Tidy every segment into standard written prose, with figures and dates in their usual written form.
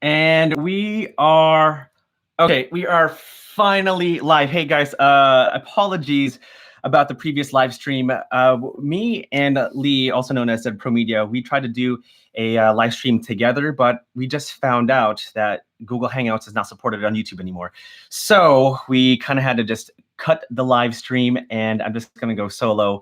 And we are okay. We are finally live. Hey guys, apologies about the previous live stream. Me and Lee, also known as Pro Media, we tried to do a live stream together, but we just found out that Google Hangouts is not supported on YouTube anymore. So we kind of had to just cut the live stream, and I'm just going to go solo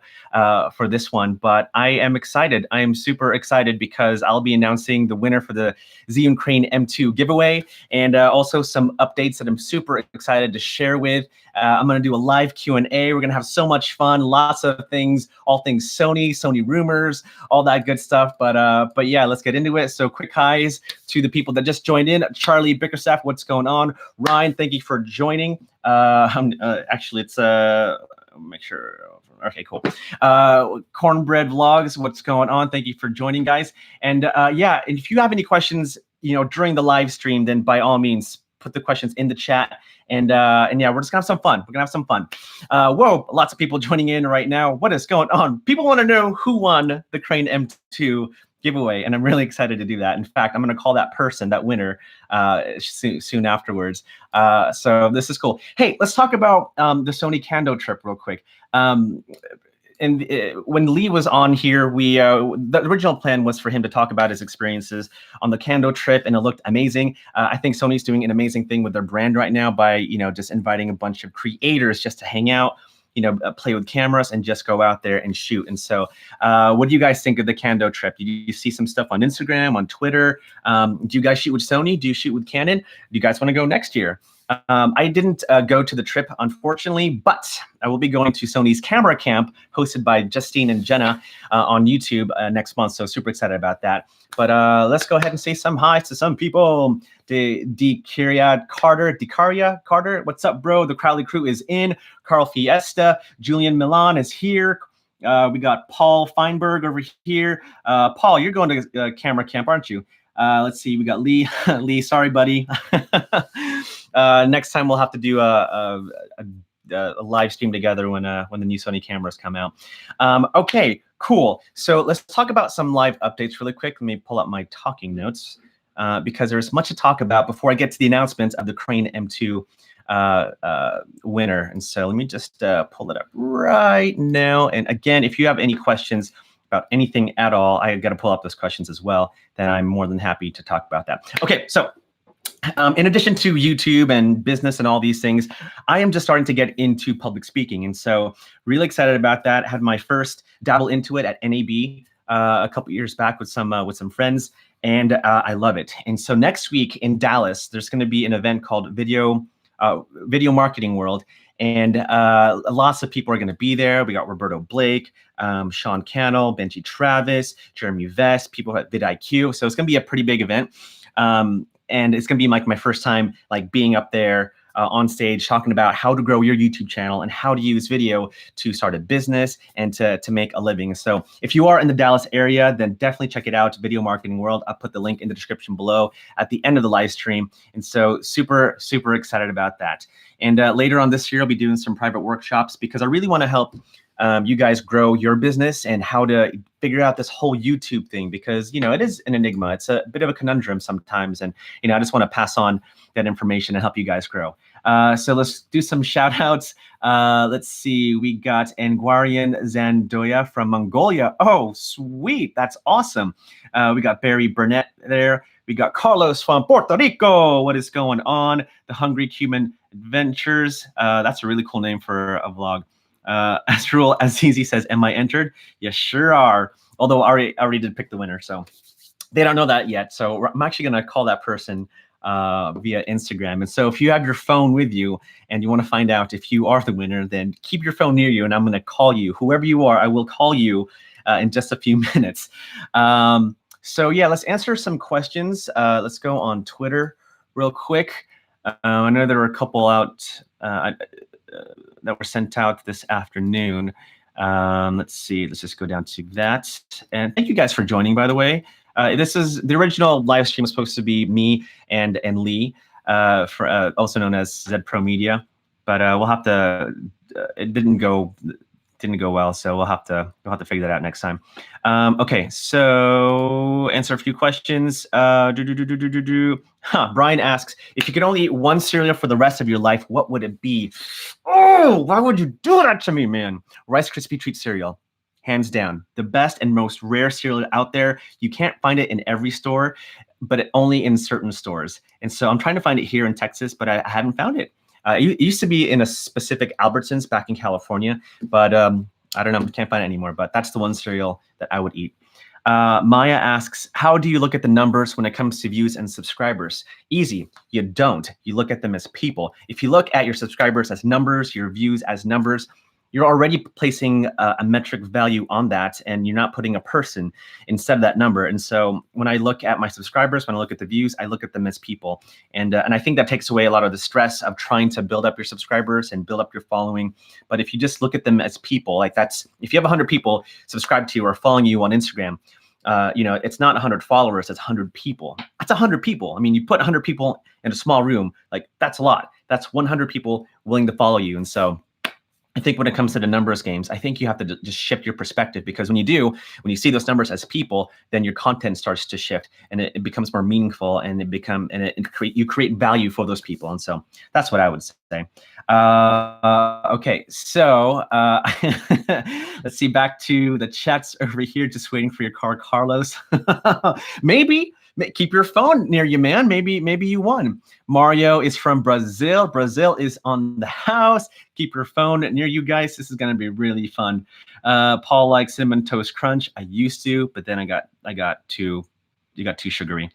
for this one. But I am excited. I am super excited because I'll be announcing the winner for the Zhiyun Crane-M2 giveaway, and also some updates that I'm super excited to share with. I'm going to do a live Q&A. We're going to have so much fun, lots of things, all things Sony rumors, all that good stuff. But yeah, let's get into it. So quick highs to the people that just joined in. Charlie Bickerstaff, what's going on? Ryan, thank you for joining. Actually, it's make sure. Okay, cool. Cornbread Vlogs, what's going on? Thank you for joining, guys. And yeah, and if you have any questions, during the live stream, then by all means, put the questions in the chat. And yeah, we're just gonna have some fun. We're gonna have some fun. Whoa, lots of people joining in right now. What is going on? People want to know who won the Crane-M2 giveaway, and I'm really excited to do that. In fact, I'm going to call that person, that winner, soon afterwards. So this is cool. Hey, let's talk about the Sony Kando trip real quick. And when Lee was on here, the original plan was for him to talk about his experiences on the Kando trip, and it looked amazing. I think Sony's doing an amazing thing with their brand right now by just inviting a bunch of creators just to hang out, play with cameras and just go out there and shoot. And so what do you guys think of the Kando trip? Did you see some stuff on Instagram, on Twitter? Do you guys shoot with Sony? Do you shoot with Canon? Do you guys want to go next year? I didn't go to the trip, unfortunately, but I will be going to Sony's camera camp hosted by Justine and Jenna on YouTube next month. So super excited about that. But let's go ahead and say some highs to some people. Dicaria Carter, what's up, bro? The Crowley crew is in. Carl Fiesta, Julian Milan is here. We got Paul Feinberg over here. Paul, you're going to camera camp, aren't you? Let's see, we got Lee. Lee, sorry, buddy. Next time we'll have to do a live stream together when the new Sony cameras come out. Okay, cool. So let's talk about some live updates really quick. Let me pull up my talking notes because there's much to talk about before I get to the announcement of the Crane-M2 winner. And so let me just pull it up right now. And again, if you have any questions about anything at all, I got to pull up those questions as well, then I'm more than happy to talk about that. Okay, so in addition to YouTube and business and all these things, I am just starting to get into public speaking. And so really excited about that. Had my first dabble into it at NAB a couple years back with some friends, and I love it. And so next week in Dallas, there's going to be an event called Video Marketing World. And lots of people are going to be there. We got Roberto Blake, Sean Cannell, Benji Travis, Jeremy Vest, people at vidIQ. So it's going to be a pretty big event. And it's going to be like my first time being up there on stage talking about how to grow your YouTube channel and how to use video to start a business and to make a living. So if you are in the Dallas area, then definitely check it out, Video Marketing World. I'll put the link in the description below at the end of the live stream. And so super, super excited about that. And later on this year, I'll be doing some private workshops because I really want to help you guys grow your business and how to figure out this whole YouTube thing, because it is an enigma. It's a bit of a conundrum sometimes, and I just want to pass on that information and help you guys grow. So let's do some shout outs. Let's see, we got Angwarian Zandoya from Mongolia. Oh, sweet, that's awesome. We got Barry Burnett there. We got Carlos from Puerto Rico. What is going on? The Hungry Cuban Adventures. That's a really cool name for a vlog. Azrul Azizi says, am I entered? You sure are. Although I already did pick the winner, so they don't know that yet. So I'm actually going to call that person via Instagram. And so if you have your phone with you and you want to find out if you are the winner, then keep your phone near you and I'm going to call you. Whoever you are, I will call you in just a few minutes. So yeah, let's answer some questions. Let's go on Twitter real quick. I know there were a couple out that were sent out this afternoon. Let's see, let's just go down to that. And thank you guys for joining, by the way. This is the original live stream was supposed to be me and Lee, also known as Pro Media, but we'll have to, it didn't go didn't go well, so we'll have to figure that out next time. Okay, so answer a few questions. Brian asks, if you could only eat one cereal for the rest of your life, what would it be? Oh, why would you do that to me, man? Rice Krispie Treat cereal, hands down, the best and most rare cereal out there. You can't find it in every store, but only in certain stores. And so I'm trying to find it here in Texas, but I haven't found it. It used to be in a specific Albertsons back in California, but I don't know, can't find it anymore. But that's the one cereal that I would eat. Maya asks, how do you look at the numbers when it comes to views and subscribers? Easy, you don't. You look at them as people. If you look at your subscribers as numbers, your views as numbers, you're already placing a metric value on that, and you're not putting a person instead of that number. And so when I look at my subscribers, when I look at the views, I look at them as people. And I think that takes away a lot of the stress of trying to build up your subscribers and build up your following. But if you just look at them as people, like if you have 100 people subscribed to you or following you on Instagram, it's not 100 followers, it's 100 people. That's 100 people. I mean, you put 100 people in a small room, like that's a lot. That's 100 people willing to follow you. And so I think when it comes to the numbers games, I think you have to just shift your perspective, because when you see those numbers as people, then your content starts to shift and it becomes more meaningful, and you create value for those people. And so that's what I would say. Okay, so let's see, back to the chats over here, just waiting for your car, Carlos. Maybe. Keep your phone near you, man. Maybe you won. Mario is from Brazil. Brazil is on the house. Keep your phone near you guys. This is going to be really fun. Paul likes Cinnamon Toast Crunch. I used to, but then you got too sugary.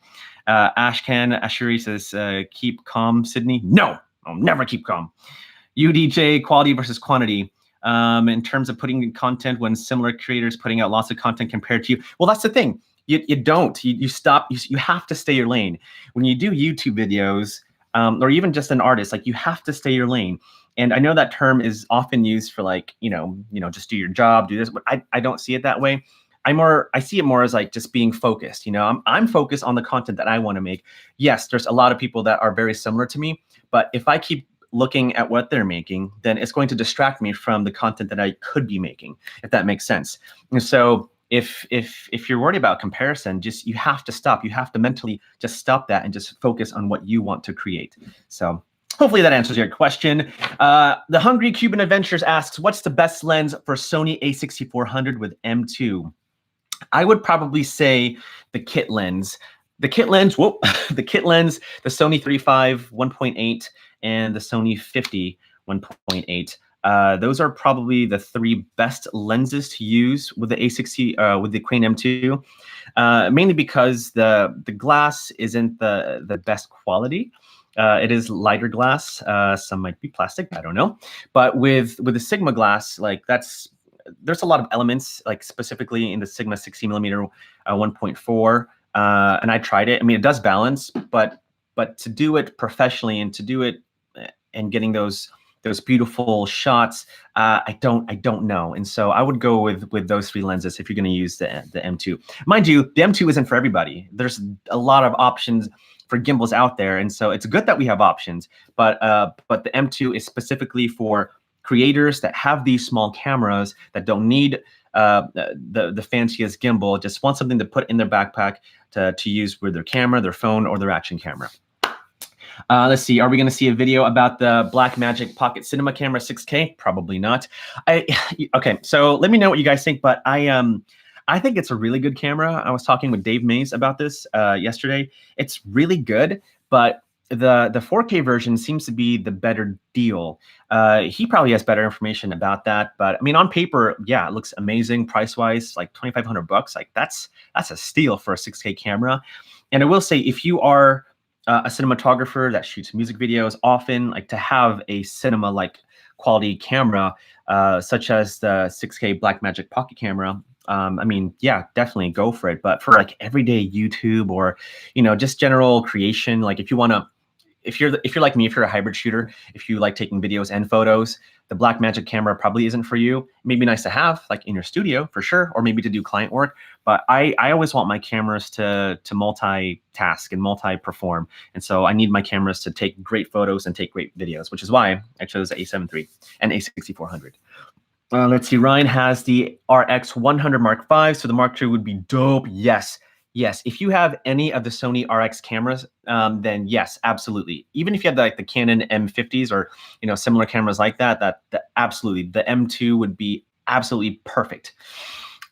Ashkan Ashuri says, keep calm, Sidney. No, I'll never keep calm. UDJ, quality versus quantity. In terms of putting in content when similar creators putting out lots of content compared to you. Well, that's the thing. You don't. You stop. You have to stay your lane. When you do YouTube videos, or even just an artist, like you have to stay your lane. And I know that term is often used for like, just do your job, do this, but I don't see it that way. I see it more as like just being focused. I'm focused on the content that I want to make. Yes, there's a lot of people that are very similar to me, but if I keep looking at what they're making, then it's going to distract me from the content that I could be making, if that makes sense. And so if you're worried about comparison, you have to stop. You have to mentally just stop that and just focus on what you want to create. So hopefully that answers your question. The Hungry Cuban Adventures asks, what's the best lens for Sony a6400 with M2? I would probably say the kit lens. The kit lens, the Sony 35 1.8 and the Sony 50 1.8. Those are probably the three best lenses to use with the with the Crane-M2, mainly because the glass isn't the best quality. It is lighter glass. Some might be plastic, I don't know. But with the Sigma glass, like there's a lot of elements, like specifically in the Sigma 60mm 1.4. And I tried it. I mean, it does balance, but to do it professionally and to do it and getting those beautiful shots, I don't know. And so I would go with those three lenses if you're going to use the M2. Mind you, the M2 isn't for everybody. There's a lot of options for gimbals out there, and so it's good that we have options. But the M2 is specifically for creators that have these small cameras that don't need the fanciest gimbal, just want something to put in their backpack to use with their camera, their phone, or their action camera. Let's see, are we going to see a video about the Blackmagic Pocket Cinema Camera 6K? Probably not. Okay, so let me know what you guys think, but I think it's a really good camera. I was talking with Dave Mays about this yesterday. It's really good, but the 4K version seems to be the better deal. He probably has better information about that, but I mean, on paper, yeah, it looks amazing price-wise, like $2,500. Like that's a steal for a 6K camera. And I will say, if you are a cinematographer that shoots music videos often, like to have a cinema-like quality camera, such as the 6K Blackmagic Pocket camera, I mean, yeah, definitely go for it. But for like everyday YouTube or, just general creation, like if you're like me, if you're a hybrid shooter, if you like taking videos and photos, the Blackmagic camera probably isn't for you. Maybe nice to have like in your studio for sure, or maybe to do client work. But I always want my cameras to multitask and multi-perform. And so I need my cameras to take great photos and take great videos, which is why I chose the A7 III and A6400. Let's see. Ryan has the RX 100 Mark V, so the Mark II would be dope. Yes, yes. If you have any of the Sony RX cameras, then yes, absolutely. Even if you have like the Canon M50s or similar cameras like that, that absolutely the M2 would be absolutely perfect.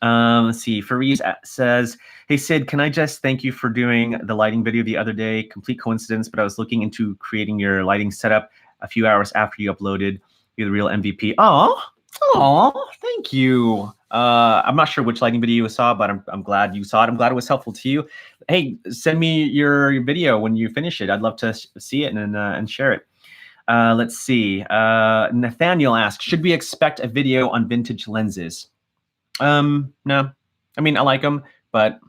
Let's see. Fareez says, "Hey Sid, can I just thank you for doing the lighting video the other day? Complete coincidence, but I was looking into creating your lighting setup a few hours after you uploaded. You're the real MVP." Oh, thank you. I'm not sure which lighting video you saw, but I'm glad you saw it. I'm glad it was helpful to you. Hey, send me your video when you finish it. I'd love to see it and share it. Let's see. Nathaniel asks, should we expect a video on vintage lenses? No. I mean, I like them, but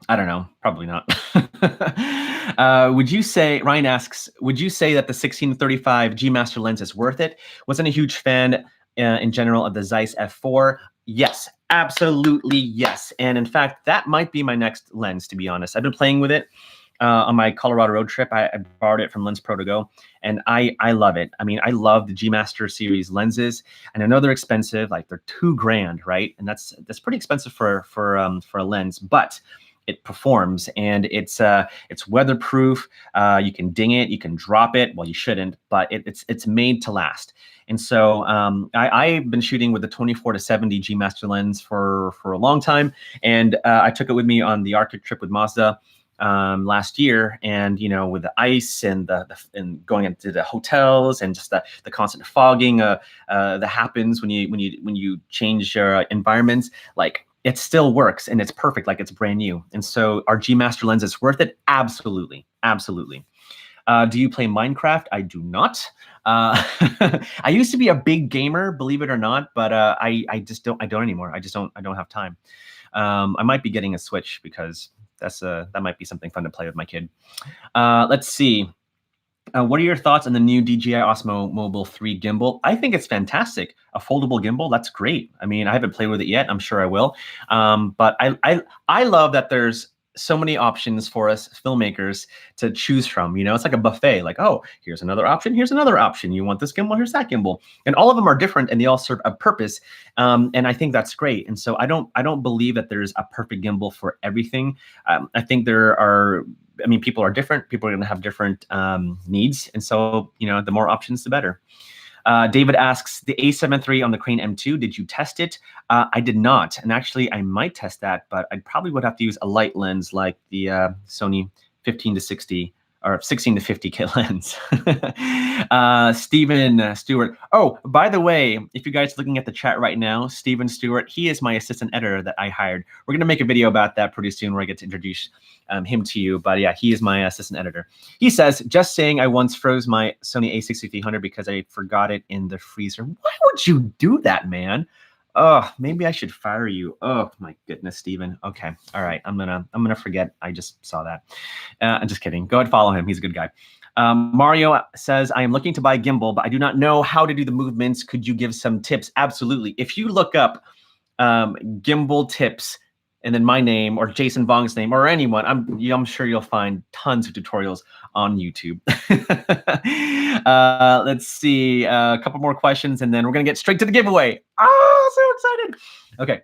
I don't know. Probably not. Would you say, Ryan asks, would you say that the 16-35 G Master lens is worth it? Wasn't a huge fan in general of the Zeiss F4. Yes, absolutely yes. And in fact, that might be my next lens, to be honest. I've been playing with it on my Colorado road trip. I borrowed it from Lens Pro to Go, and I love it. I mean, I love the G Master series lenses, and I know they're expensive, like they're $2,000, right? And that's pretty expensive for a lens, but it performs, and it's weatherproof. You can ding it, you can drop it. Well, you shouldn't, but it's made to last. And so I've been shooting with the 24-70 G Master lens for a long time, and I took it with me on the Arctic trip with Mazda last year, and with the ice and and going into the hotels and just the constant fogging that happens when you change your environments, like it still works and it's perfect, like it's brand new. And so our G Master lens is worth it. Absolutely, absolutely. Do you play Minecraft? I do not. I used to be a big gamer, believe it or not, but I just don't. I don't anymore. I don't have time. I might be getting a Switch because that might be something fun to play with my kid. Let's see. What are your thoughts on the new DJI Osmo Mobile 3 gimbal? I think it's fantastic. A foldable gimbal, that's great. I mean, I haven't played with it yet. I'm sure I will. But I love that there's so many options for us filmmakers to choose from. It's like a buffet. Like, oh, here's another option. Here's another option. You want this gimbal? Here's that gimbal. And all of them are different, and they all serve a purpose. And I think that's great. And so I don't believe that there's a perfect gimbal for everything. I think people are different. People are going to have different needs. And so, the more options, the better. David asks, the A7 III on the Crane-M2, did you test it? I did not. And actually, I might test that, but I probably would have to use a light lens like the Sony 15-60 or 16-50 kit lens. Steven Stewart. Oh, by the way, if you guys are looking at the chat right now, Steven Stewart, he is my assistant editor that I hired. We're going to make a video about that pretty soon where I get to introduce him to you. But yeah, he is my assistant editor. He says, just saying I once froze my Sony a6300 because I forgot it in the freezer. Why would you do that, man? Oh, maybe I should fire you. Oh my goodness, Steven. Okay, all right. I'm gonna forget. I just saw that. I'm just kidding. Go ahead, follow him. He's a good guy. Mario says, I am looking to buy a gimbal, but I do not know how to do the movements. Could you give some tips? Absolutely. If you look up gimbal tips and then my name or Jason Vong's name or anyone, I'm sure you'll find tons of tutorials on YouTube. Let's see, a couple more questions and then we're gonna get straight to the giveaway. Oh, so excited. Okay,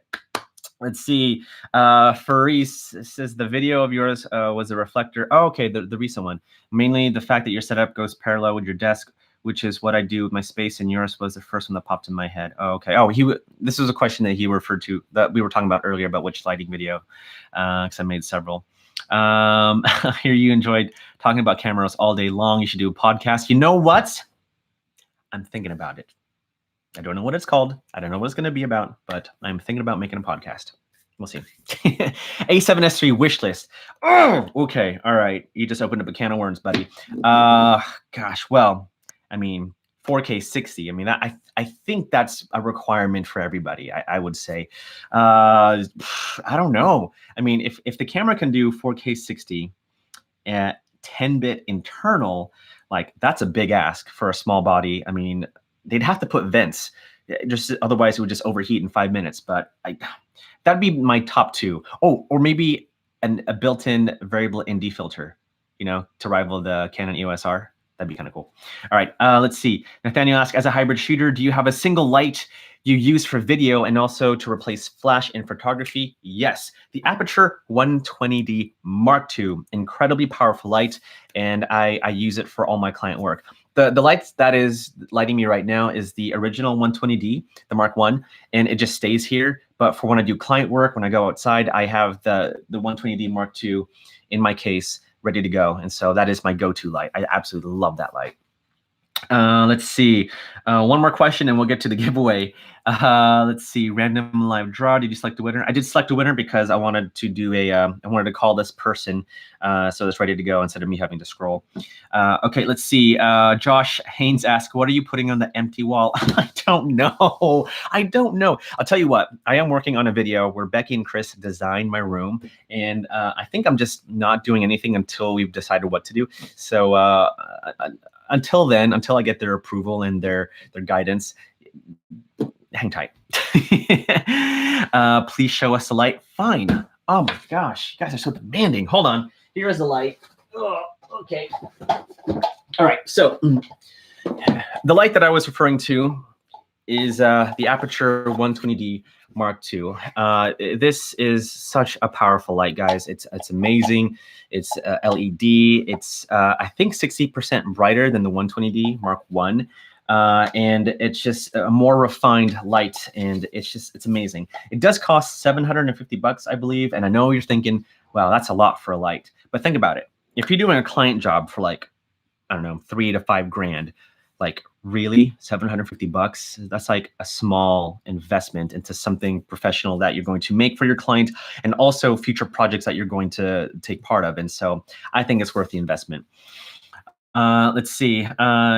let's see. Faris says the video of yours was a reflector. Oh, okay, the recent one. Mainly the fact that your setup goes parallel with your desk, which is what I do with my space, and yours was the first one that popped in my head. Oh, okay. Oh, this was a question that he referred to that we were talking about earlier about which lighting video, because I made several. I hear you enjoyed talking about cameras all day long. You should do a podcast. You know what? I'm thinking about it. I don't know what it's called. I don't know what it's going to be about, but I'm thinking about making a podcast. We'll see. A7S3 wish list. Oh, okay. All right. You just opened up a can of worms, buddy. Gosh, well, I mean, 4K 60. I mean, I think that's a requirement for everybody, I would say. I don't know. I mean, if the camera can do 4K 60 at 10-bit internal, like that's a big ask for a small body. I mean, they'd have to put vents. Just otherwise it would just overheat in 5 minutes. But that'd be my top two. Oh, or maybe a built-in variable ND filter, to rival the Canon EOS R. That'd be kind of cool. All right, let's see. Nathaniel asks, as a hybrid shooter, do you have a single light you use for video and also to replace flash in photography? Yes, the Aperture 120D Mark II, incredibly powerful light, and I use it for all my client work. The light that is lighting me right now is the original 120D, the Mark I, and it just stays here. But for when I do client work, when I go outside, I have the 120D Mark II in my case, ready to go. And so that is my go-to light. I absolutely love that light. Let's see. One more question and we'll get to the giveaway. Let's see. Random live draw. Did you select a winner? I did select a winner because I wanted to do I wanted to call this person so it's ready to go instead of me having to scroll. Okay, let's see. Josh Haynes asked, what are you putting on the empty wall? I don't know. I don't know. I'll tell you what. I am working on a video where Becky and Chris designed my room. And I think I'm just not doing anything until we've decided what to do. So until then, until I get their approval and their guidance, hang tight. Please show us the light. Fine. Oh my gosh, you guys are so demanding. Hold on. Here is the light. Oh, okay. All right. So the light that I was referring to is the Aperture 120D Mark II. This is such a powerful light, guys. It's amazing. It's LED. It's I think 60% brighter than the 120D Mark I. And it's just a more refined light, and it's amazing. It does cost $750, I believe. And I know you're thinking, wow, that's a lot for a light. But think about it. If you're doing a client job for like, I don't know, $3 to $5 grand, like really $750, that's like a small investment into something professional that you're going to make for your client and also future projects that you're going to take part of. And so I think it's worth the investment. Let's see.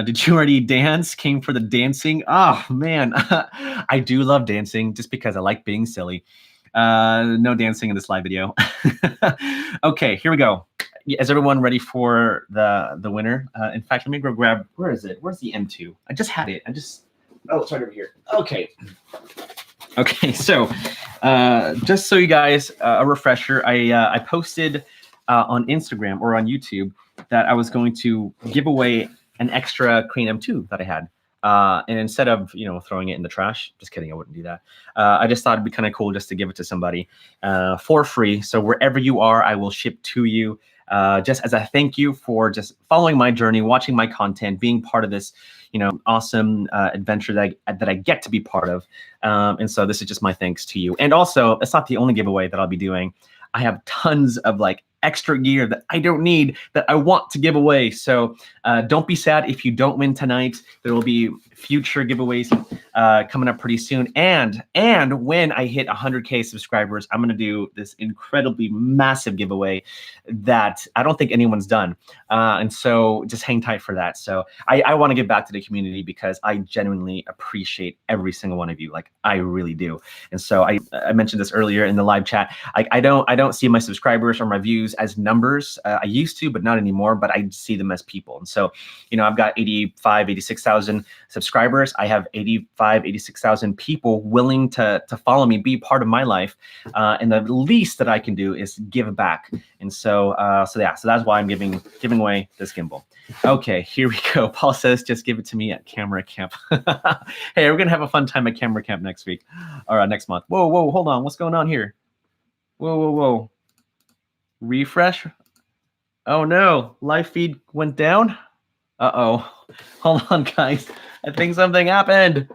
Did you already dance? Came for the dancing? Oh man, I do love dancing just because I like being silly. No dancing in this live video. Okay, here we go. Is everyone ready for the winner? In fact, let me go grab, where is it? Where's the M2? I just had it. Oh, it's right over here. Okay. Okay, so just so you guys, a refresher, I posted on Instagram or on YouTube that I was going to give away an extra Crane-M2 that I had. And instead of, throwing it in the trash, just kidding, I wouldn't do that. I just thought it'd be kind of cool just to give it to somebody for free. So wherever you are, I will ship to you just as a thank you for just following my journey, watching my content, being part of this, awesome adventure that I get to be part of. And so this is just my thanks to you. And also, it's not the only giveaway that I'll be doing. I have tons of extra gear that I don't need that I want to give away. So don't be sad if you don't win tonight. There will be future giveaways coming up pretty soon. And when I hit 100K subscribers, I'm going to do this incredibly massive giveaway that I don't think anyone's done. And so just hang tight for that. So I want to give back to the community because I genuinely appreciate every single one of you. I really do. And so I mentioned this earlier in the live chat. I don't see my subscribers or my views as numbers. I used to, but not anymore, but I see them as people. And so, I've got 86,000 subscribers. I have 86,000 people willing to follow me, be part of my life. And the least that I can do is give back. And so, so that's why I'm giving away this gimbal. Okay, here we go. Paul says, just give it to me at camera camp. Hey, we're going to have a fun time at camera camp next week or next month. Whoa, hold on. What's going on here? Whoa. Refresh. Oh no, live feed went down. Uh-oh. Hold on, guys. I think something happened.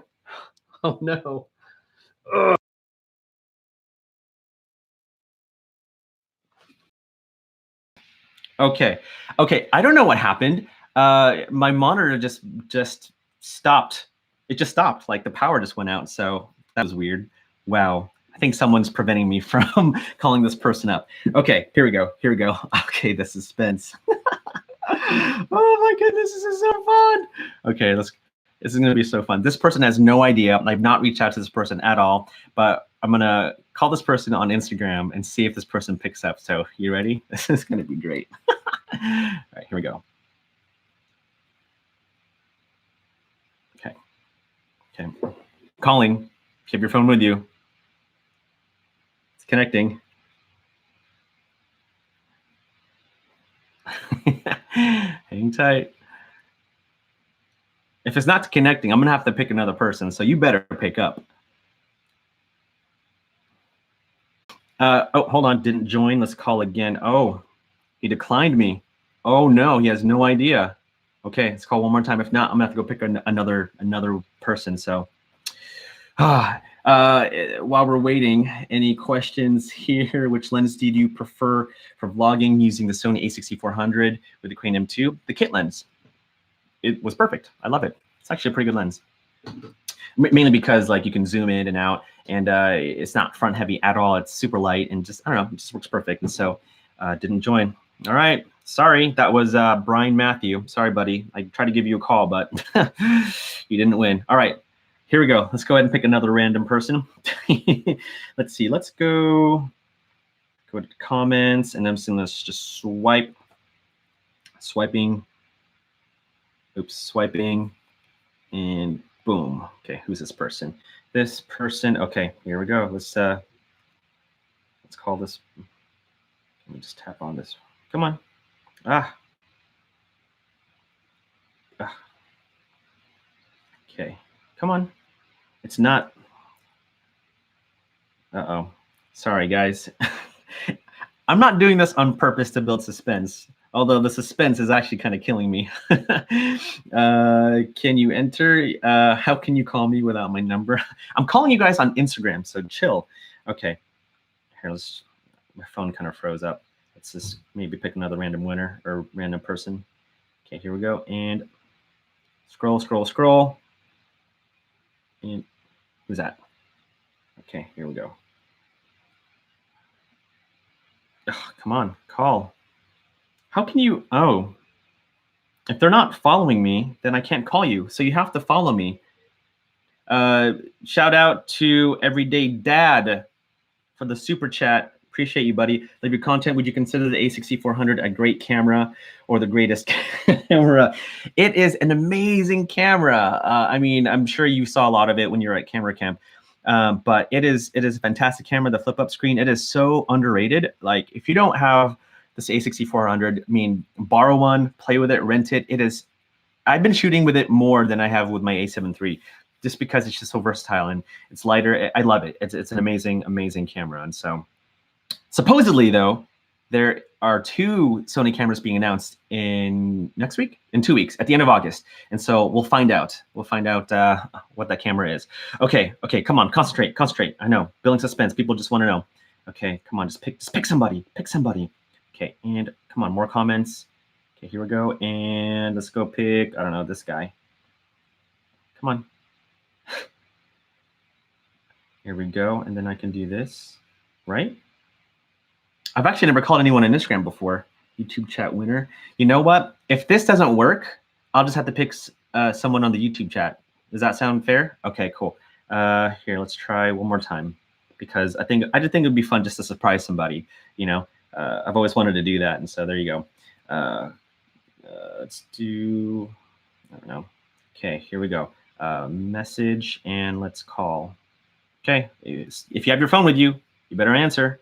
Oh no. Ugh. Okay. I don't know what happened. My monitor just stopped. It just stopped. The power just went out. So that was weird. Wow. I think someone's preventing me from calling this person up. Okay, here we go. Okay, the suspense. Oh my goodness, this is so fun. Okay, this is gonna be so fun. This person has no idea. I've not reached out to this person at all, but I'm gonna call this person on Instagram and see if this person picks up. So you ready? This is gonna be great. All right, here we go. Okay. Calling. If you have your phone with you. It's connecting. Hang tight. If it's not connecting, I'm gonna have to pick another person. So you better pick up. Oh, hold on, didn't join. Let's call again. Oh, he declined me. Oh no, he has no idea. Okay, let's call one more time. If not, I'm gonna have to go pick another person. So, while we're waiting, any questions here? Which lens did you prefer for vlogging using the Sony a6400 with the Crane-M2? The kit lens. It was perfect. I love it. It's actually a pretty good lens. Mainly because like you can zoom in and out, and it's not front heavy at all. It's super light and just, I don't know, it just works perfect. And so didn't join. All right, sorry, that was Brian Matthew. Sorry, buddy. I tried to give you a call, but you didn't win. All right, here we go. Let's go ahead and pick another random person. Let's see, let's go to comments, and I'm just gonna just swiping, oops, swiping, and boom. Okay, who's this person? This person. Okay, here we go. Let's call this. Let me just tap on this. Come on. Okay, come on. It's not. Uh-oh. Sorry, guys. I'm not doing this on purpose to build suspense, although the suspense is actually kind of killing me. Can you enter? How can you call me without my number? I'm calling you guys on Instagram, so chill. Okay. Here, my phone kind of froze up. Let's just maybe pick another random winner or random person. Okay, here we go. And scroll. And who's that? Okay, here we go. Oh, come on, call. How can you? Oh, if they're not following me, then I can't call you. So you have to follow me. Shout out to Everyday Dad for the super chat. Appreciate you, buddy. Leave your content. Would you consider the a6400 a great camera or the greatest camera? It is an amazing camera. I mean, I'm sure you saw a lot of it when you were at Camera Camp. But it is a fantastic camera. The flip up screen, it is so underrated. Like if you don't have this a6400, I mean, borrow one, play with it, rent it. It is, I've been shooting with it more than I have with my a7 III, just because it's just so versatile and it's lighter. I love it. It's an amazing camera. And so supposedly though, there are 2 Sony cameras being announced in 2 weeks, at the end of August. And so we'll find out. We'll find out what that camera is. Okay, come on, concentrate. I know, building suspense. People just want to know. Okay, come on, just pick somebody. Okay, and come on, more comments. Okay, here we go. And let's go pick, I don't know, this guy. Come on. Here we go. And then I can do this, right? I've actually never called anyone on Instagram before. YouTube chat winner. You know what? If this doesn't work, I'll just have to pick someone on the YouTube chat. Does that sound fair? Okay, cool. Here, let's try one more time, because I just think it'd be fun just to surprise somebody. You know, I've always wanted to do that, and so there you go. Let's do, I don't know. Okay, here we go. Message, and let's call. Okay, if you have your phone with you, you better answer.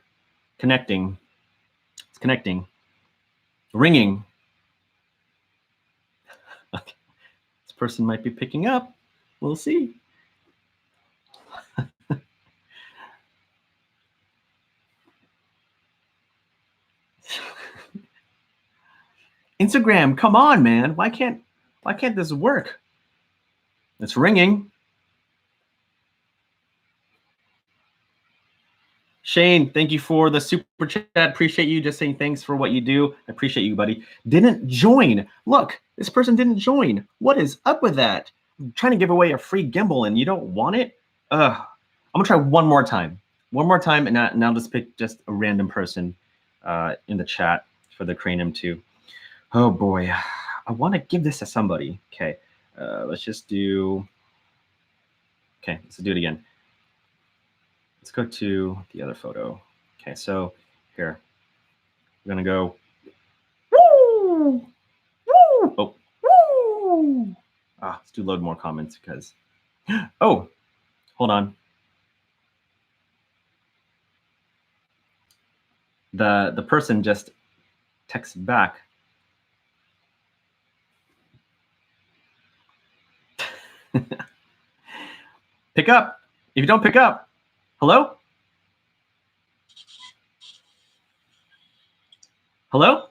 Connecting. It's connecting. Ringing. Okay. This person might be picking up. We'll see. Instagram, come on, man. Why can't this work? It's ringing. Shane, thank you for the super chat. Appreciate you just saying thanks for what you do. I appreciate you, buddy. Didn't join. Look, this person didn't join. What is up with that? I'm trying to give away a free gimbal and you don't want it? I'm gonna try one more time. And now just pick just a random person in the chat for the Crane-M2. Oh boy, I want to give this to somebody. Okay, let's just do. Okay, let's do it again. Let's go to the other photo. Okay, so here we're gonna go. Woo! Woo! Oh, woo! Let's do load more comments because. Oh, hold on. The person just texted back. Pick up. If you don't pick up, hello? Hello?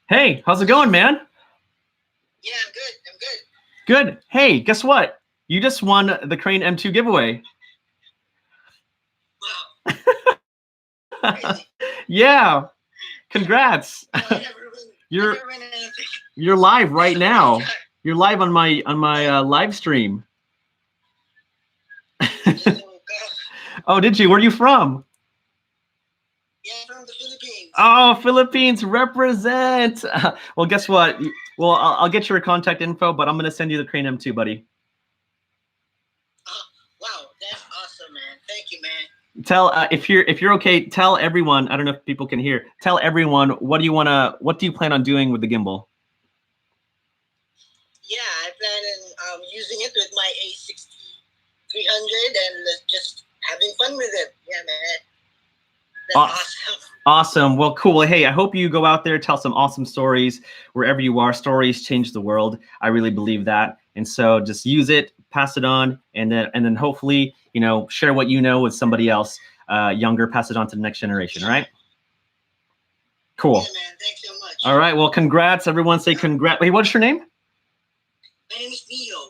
Hey, how's it going, man? Yeah, I'm good. I'm good. Good. Hey, guess what? You just won the Crane-M2 giveaway. Wow. Crazy. Yeah. Congrats. No, I never win anything. You're live right now. You're live on my live stream. Oh, did you? Where are you from? Yeah, from the Philippines. Oh, Philippines represent. Well, guess what? Well, I'll get your contact info, but I'm gonna send you the Crane-M2, buddy. Wow, that's awesome, man. Thank you, man. Tell if you're okay. Tell everyone. I don't know if people can hear. Tell everyone what do you plan on doing with the gimbal? Yeah, I plan on using it with my A60-300 and just having fun with it. Yeah, man. That's awesome. Awesome. Well, cool. Hey, I hope you go out there, tell some awesome stories wherever you are. Stories change the world. I really believe that. And so just use it, pass it on, and then hopefully, share what you know with somebody else younger, pass it on to the next generation. All right. Cool. Yeah, man. Thanks so much. All right. Well, congrats. Everyone say congrats. Wait, what's your name? My name is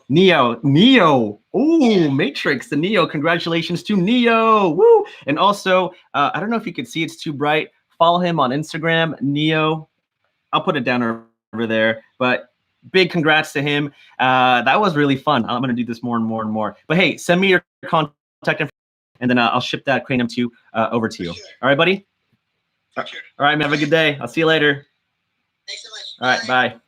Neo. Neo. Oh, yeah. Matrix, the Neo. Congratulations to Neo. Woo. And also, I don't know if you can see, it's too bright. Follow him on Instagram, Neo. I'll put it down over there. But big congrats to him. That was really fun. I'm going to do this more and more and more. But hey, send me your contact information, and then I'll ship that Crane-M2 over to you. Sure. All right, buddy? Sure. All right, man. Have a good day. I'll see you later. Thanks so much. All right, bye.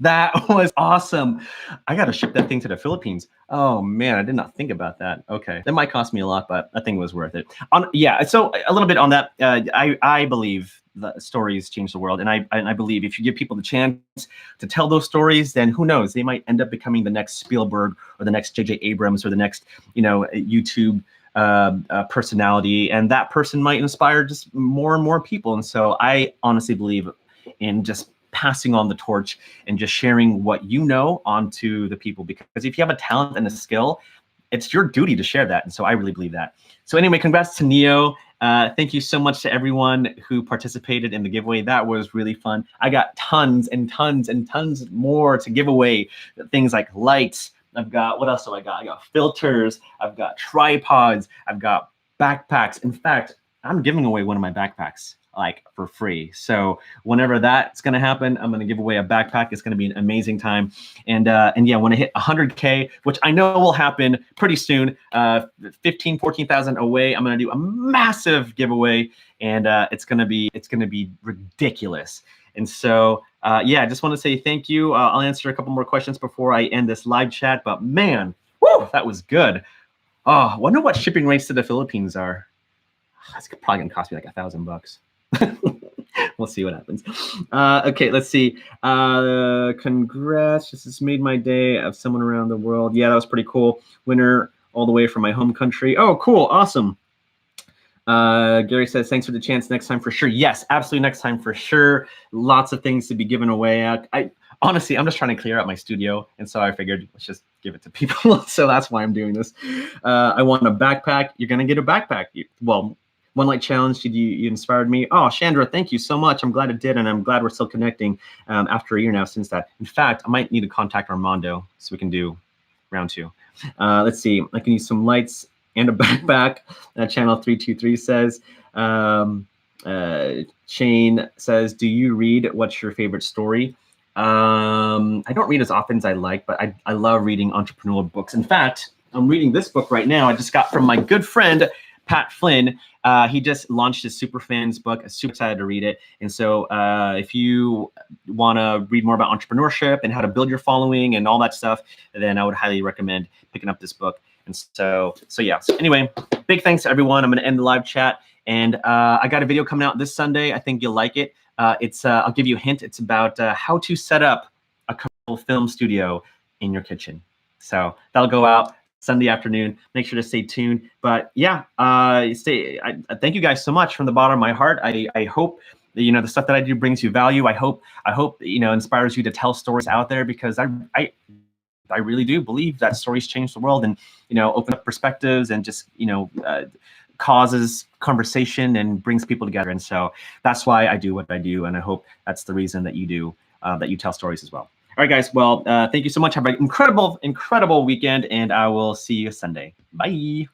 That was awesome. I got to ship that thing to the Philippines. Oh man, I did not think about that. Okay, that might cost me a lot, but I think it was worth it. Yeah, so a little bit on that. I believe the stories change the world, and I believe if you give people the chance to tell those stories, then who knows, they might end up becoming the next Spielberg or the next J.J. Abrams or the next YouTube personality, and that person might inspire just more and more people. And so I honestly believe in just passing on the torch and just sharing what you know onto the people, because if you have a talent and a skill, it's your duty to share that. And so I really believe that. So anyway, congrats to Neo. Thank you so much to everyone who participated in the giveaway. That was really fun. I got tons and tons and tons more to give away. Things like lights. I've got, what else do I got? I got filters. I've got tripods. I've got backpacks. In fact, I'm giving away one of my backpacks like for free. So whenever that's going to happen, I'm going to give away a backpack. It's going to be an amazing time. And yeah, when I hit 100K, which I know will happen pretty soon, 14,000 away, I'm going to do a massive giveaway, and it's going to be ridiculous. And so yeah, I just want to say thank you. I'll answer a couple more questions before I end this live chat, but man, whoo, that was good. Oh, I wonder what shipping rates to the Philippines are. That's probably going to cost me like $1,000. We'll see what happens. Okay, let's see. Congrats. This has made my day of someone around the world. Yeah, that was pretty cool. Winner all the way from my home country. Oh, cool. Awesome. Gary says, thanks for the chance. Next time for sure. Yes, absolutely. Next time for sure. Lots of things to be given away. Honestly, I'm just trying to clear out my studio. And so I figured let's just give it to people. So that's why I'm doing this. I want a backpack. You're going to get a backpack. Well, One Light Challenge, you inspired me. Oh, Chandra, thank you so much. I'm glad it did, and I'm glad we're still connecting after a year now since that. In fact, I might need to contact Armando so we can do round 2. Let's see. I can use some lights and a backpack. Channel 323 says. Shane says, do you read? What's your favorite story? I don't read as often as I like, but I love reading entrepreneurial books. In fact, I'm reading this book right now. I just got from my good friend, Pat Flynn. He just launched his Superfans book. I'm super excited to read it. And so if you want to read more about entrepreneurship and how to build your following and all that stuff, then I would highly recommend picking up this book. And so yeah. So anyway, big thanks to everyone. I'm going to end the live chat. And I got a video coming out this Sunday. I think you'll like it. I'll give you a hint. It's about how to set up a commercial film studio in your kitchen. So that'll go out Sunday afternoon. Make sure to stay tuned. But yeah, I thank you guys so much from the bottom of my heart. I hope the stuff that I do brings you value. I hope inspires you to tell stories out there, because I I really do believe that stories change the world, and open up perspectives, and just causes conversation and brings people together. And so that's why I do what I do, and I hope that's the reason that you do, that you tell stories as well. All right, guys. Well, thank you so much. Have an incredible weekend, and I will see you Sunday. Bye.